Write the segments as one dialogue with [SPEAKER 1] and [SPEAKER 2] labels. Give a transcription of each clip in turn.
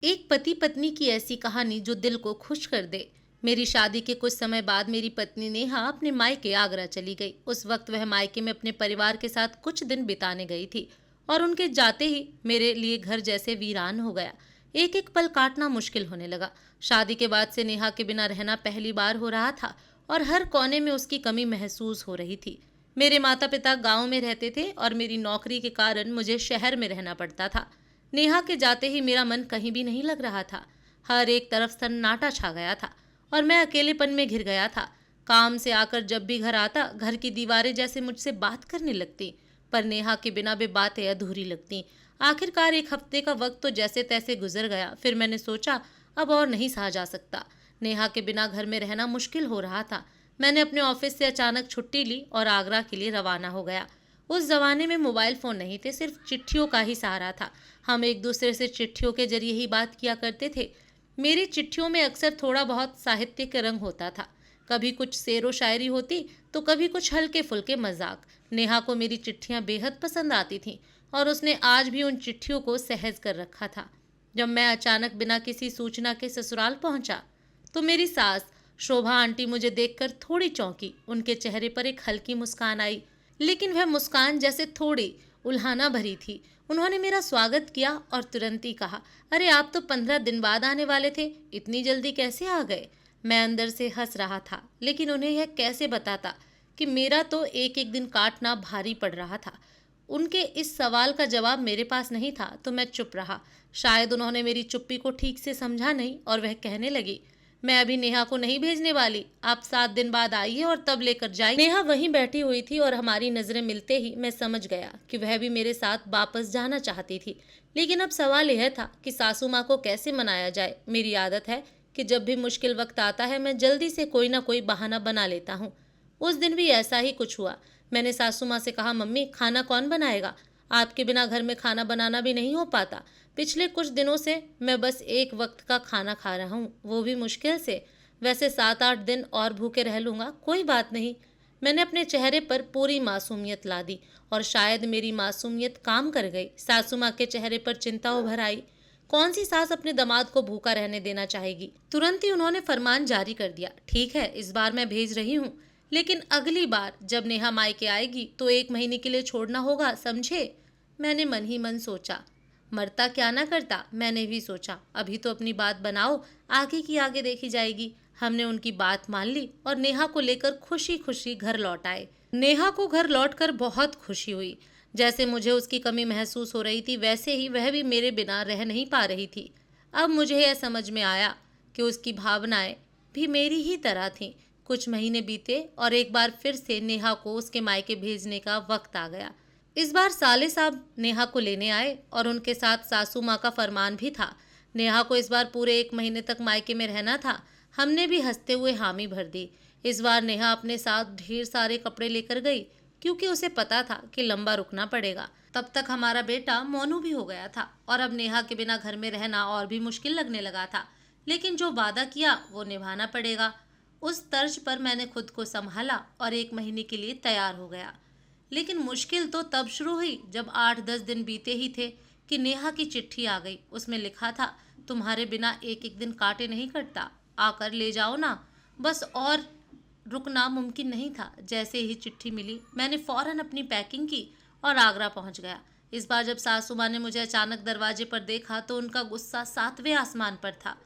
[SPEAKER 1] एक पति पत्नी की ऐसी कहानी जो दिल को खुश कर दे। मेरी शादी के कुछ समय बाद मेरी पत्नी नेहा अपने मायके आगरा चली गई। उस वक्त वह मायके में अपने परिवार के साथ कुछ दिन बिताने गई थी और उनके जाते ही मेरे लिए घर जैसे वीरान हो गया। एक एक पल काटना मुश्किल होने लगा। शादी के बाद से नेहा के बिना रहना पहली बार हो रहा था और हर कोने में उसकी कमी महसूस हो रही थी। मेरे माता पिता गांव में रहते थे और मेरी नौकरी के कारण मुझे शहर में रहना पड़ता था। नेहा के जाते ही मेरा मन कहीं भी नहीं लग रहा था। हर एक तरफ सन्नाटा छा गया था और मैं अकेलेपन में घिर गया था। काम से आकर जब भी घर आता, घर की दीवारें जैसे मुझसे बात करने लगती, पर नेहा के बिना वे बातें अधूरी लगती। आखिरकार एक हफ्ते का वक्त तो जैसे तैसे गुजर गया। फिर मैंने सोचा अब और नहीं सहा जा सकता। नेहा के बिना घर में रहना मुश्किल हो रहा था। मैंने अपने ऑफिस से अचानक छुट्टी ली और आगरा के लिए रवाना हो गया। उस जमाने में मोबाइल फ़ोन नहीं थे, सिर्फ चिट्ठियों का ही सहारा था। हम एक दूसरे से चिट्ठियों के जरिए ही बात किया करते थे। मेरी चिट्ठियों में अक्सर थोड़ा बहुत साहित्य का रंग होता था। कभी कुछ शेरो शायरी होती तो कभी कुछ हल्के फुल्के मजाक। नेहा को मेरी चिट्ठियां बेहद पसंद आती थीं और उसने आज भी उन चिट्ठियों को सहेज कर रखा था। जब मैं अचानक बिना किसी सूचना के ससुराल पहुंचा तो मेरी सास शोभा आंटी मुझे देखकर थोड़ी चौंकी। उनके चेहरे पर एक हल्की मुस्कान आई, लेकिन वह मुस्कान जैसे थोड़ी उल्हाना भरी थी। उन्होंने मेरा स्वागत किया और तुरंत ही कहा, अरे आप तो 15 दिन बाद आने वाले थे, इतनी जल्दी कैसे आ गए। मैं अंदर से हंस रहा था, लेकिन उन्हें यह कैसे बताता कि मेरा तो एक एक दिन काटना भारी पड़ रहा था। उनके इस सवाल का जवाब मेरे पास नहीं था तो मैं चुप रहा। शायद उन्होंने मेरी चुप्पी को ठीक से समझा नहीं और वह कहने लगी, मैं अभी नेहा को नहीं भेजने वाली, आप 7 दिन बाद आइए और तब लेकर जाइए। नेहा वहीं बैठी हुई थी और हमारी नजरें मिलते ही मैं समझ गया कि वह भी मेरे साथ वापस जाना चाहती थी। लेकिन अब सवाल यह था कि सासू माँ को कैसे मनाया जाए। मेरी आदत है कि जब भी मुश्किल वक्त आता है मैं जल्दी से कोई ना कोई बहाना बना लेता हूँ। उस दिन भी ऐसा ही कुछ हुआ। मैंने सासू माँ से कहा, मम्मी खाना कौन बनाएगा, आपके बिना घर में खाना बनाना भी नहीं हो पाता। पिछले कुछ दिनों से मैं बस एक वक्त का खाना खा रहा हूँ, वो भी मुश्किल से। वैसे 7-8 दिन और भूखे रह लूँगा, कोई बात नहीं। मैंने अपने चेहरे पर पूरी मासूमियत ला दी और शायद मेरी मासूमियत काम कर गई। सासू माँ के चेहरे पर चिंता उभर आई। कौन सी सास अपने दामाद को भूखा रहने देना चाहेगी। तुरंत ही उन्होंने फरमान जारी कर दिया, ठीक है इस बार मैं भेज रही हूँ, लेकिन अगली बार जब नेहा मायके आएगी तो 1 महीने के लिए छोड़ना होगा, समझे। मैंने मन ही मन सोचा, मरता क्या ना करता। मैंने भी सोचा अभी तो अपनी बात बनाओ, आगे की आगे देखी जाएगी। हमने उनकी बात मान ली और नेहा को लेकर खुशी खुशी घर लौट आए। नेहा को घर लौटकर बहुत खुशी हुई। जैसे मुझे उसकी कमी महसूस हो रही थी वैसे ही वह भी मेरे बिना रह नहीं पा रही थी। अब मुझे यह समझ में आया कि उसकी भावनाएं भी मेरी ही तरह थीं। कुछ महीने बीते और एक बार फिर से नेहा को उसके मायके भेजने का वक्त आ गया। इस बार साले साहब नेहा को लेने आए और उनके साथ सासू माँ का फरमान भी था। नेहा को इस बार पूरे 1 महीने तक मायके में रहना था। हमने भी हंसते हुए हामी भर दी। इस बार नेहा अपने साथ ढेर सारे कपड़े लेकर गई, क्योंकि उसे पता था कि लंबा रुकना पड़ेगा। तब तक हमारा बेटा मोनू भी हो गया था और अब नेहा के बिना घर में रहना और भी मुश्किल लगने लगा था। लेकिन जो वादा किया वो निभाना पड़ेगा। उस तर्ज पर मैंने खुद को संभाला और 1 महीने के लिए तैयार हो गया। लेकिन मुश्किल तो तब शुरू हुई जब 8-10 दिन बीते ही थे कि नेहा की चिट्ठी आ गई। उसमें लिखा था, तुम्हारे बिना एक एक दिन काटे नहीं कटता, आकर ले जाओ ना। बस और रुकना मुमकिन नहीं था। जैसे ही चिट्ठी मिली मैंने फौरन अपनी पैकिंग की और आगरा पहुंच गया। इस बार जब सासू माँ ने मुझे अचानक दरवाजे पर देखा तो उनका गुस्सा 7वें आसमान पर था।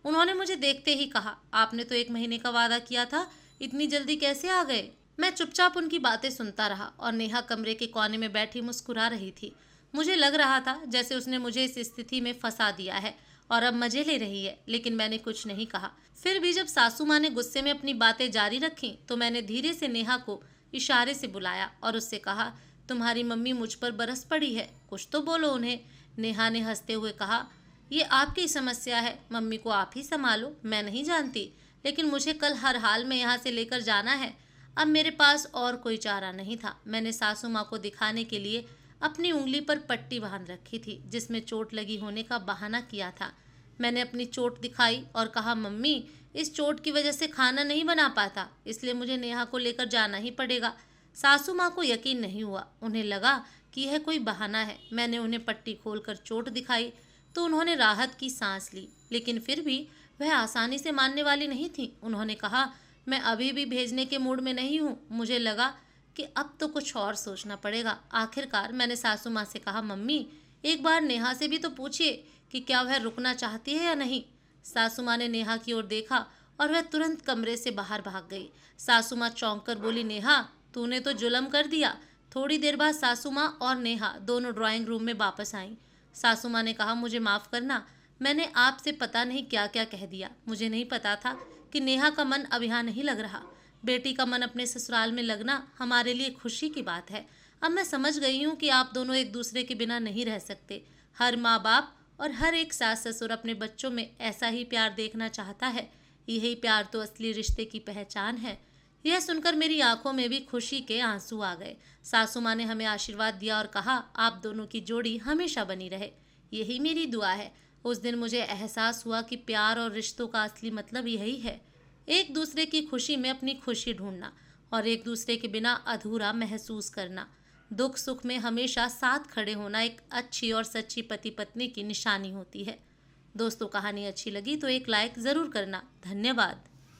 [SPEAKER 1] उन्होंने मुझे देखते ही कहा, आपने तो 1 महीने का वादा किया था, इतनी जल्दी कैसे आ गए। मैं चुपचाप उनकी बातें सुनता रहा और नेहा कमरे के कोने में बैठी मुस्कुरा रही थी। मुझे लग रहा था जैसे उसने मुझे इस स्थिति में फंसा दिया है और अब मजे ले रही है, लेकिन मैंने कुछ नहीं कहा। फिर भी जब सासू माँ ने गुस्से में अपनी बातें जारी रखी तो मैंने धीरे से नेहा को इशारे से बुलाया और उससे कहा, तुम्हारी मम्मी मुझ पर बरस पड़ी है, कुछ तो बोलो उन्हें। नेहा ने हंसते हुए कहा, ये आपकी समस्या है, मम्मी को आप ही संभालो, मैं नहीं जानती, लेकिन मुझे कल हर हाल में यहाँ से लेकर जाना है। अब मेरे पास और कोई चारा नहीं था। मैंने सासू माँ को दिखाने के लिए अपनी उंगली पर पट्टी बांध रखी थी जिसमें चोट लगी होने का बहाना किया था। मैंने अपनी चोट दिखाई और कहा, मम्मी इस चोट की वजह से खाना नहीं बना पाता, इसलिए मुझे नेहा को लेकर जाना ही पड़ेगा। सासू माँ को यकीन नहीं हुआ, उन्हें लगा कि यह कोई बहाना है। मैंने उन्हें पट्टी खोलकर चोट दिखाई। तो उन्होंने राहत की सांस ली, लेकिन फिर भी वह आसानी से मानने वाली नहीं थी। उन्होंने कहा, मैं अभी भी भेजने के मूड में नहीं हूँ। मुझे लगा कि अब तो कुछ और सोचना पड़ेगा। आखिरकार मैंने सासू माँ से कहा, मम्मी एक बार नेहा से भी तो पूछिए कि क्या वह रुकना चाहती है या नहीं। सासू माँ ने नेहा की ओर देखा और वह तुरंत कमरे से बाहर भाग गई। सासू माँ चौंक कर बोली, नेहा तूने तो जुल्म कर दिया। थोड़ी देर बाद सासू माँ और नेहा दोनों ड्राइंग रूम में वापस आईं। सासू माँ ने कहा, मुझे माफ़ करना, मैंने आपसे पता नहीं क्या क्या कह दिया। मुझे नहीं पता था कि नेहा का मन अब यहाँ नहीं लग रहा। बेटी का मन अपने ससुराल में लगना हमारे लिए खुशी की बात है। अब मैं समझ गई हूँ कि आप दोनों एक दूसरे के बिना नहीं रह सकते। हर माँ बाप और हर एक सास ससुर अपने बच्चों में ऐसा ही प्यार देखना चाहता है। यही प्यार तो असली रिश्ते की पहचान है। यह सुनकर मेरी आंखों में भी खुशी के आंसू आ गए। सासू माँ ने हमें आशीर्वाद दिया और कहा, आप दोनों की जोड़ी हमेशा बनी रहे, यही मेरी दुआ है। उस दिन मुझे एहसास हुआ कि प्यार और रिश्तों का असली मतलब यही है, एक दूसरे की खुशी में अपनी खुशी ढूंढना और एक दूसरे के बिना अधूरा महसूस करना। दुख सुख में हमेशा साथ खड़े होना एक अच्छी और सच्ची पति पत्नी की निशानी होती है। दोस्तों, कहानी अच्छी लगी तो एक लाइक ज़रूर करना। धन्यवाद।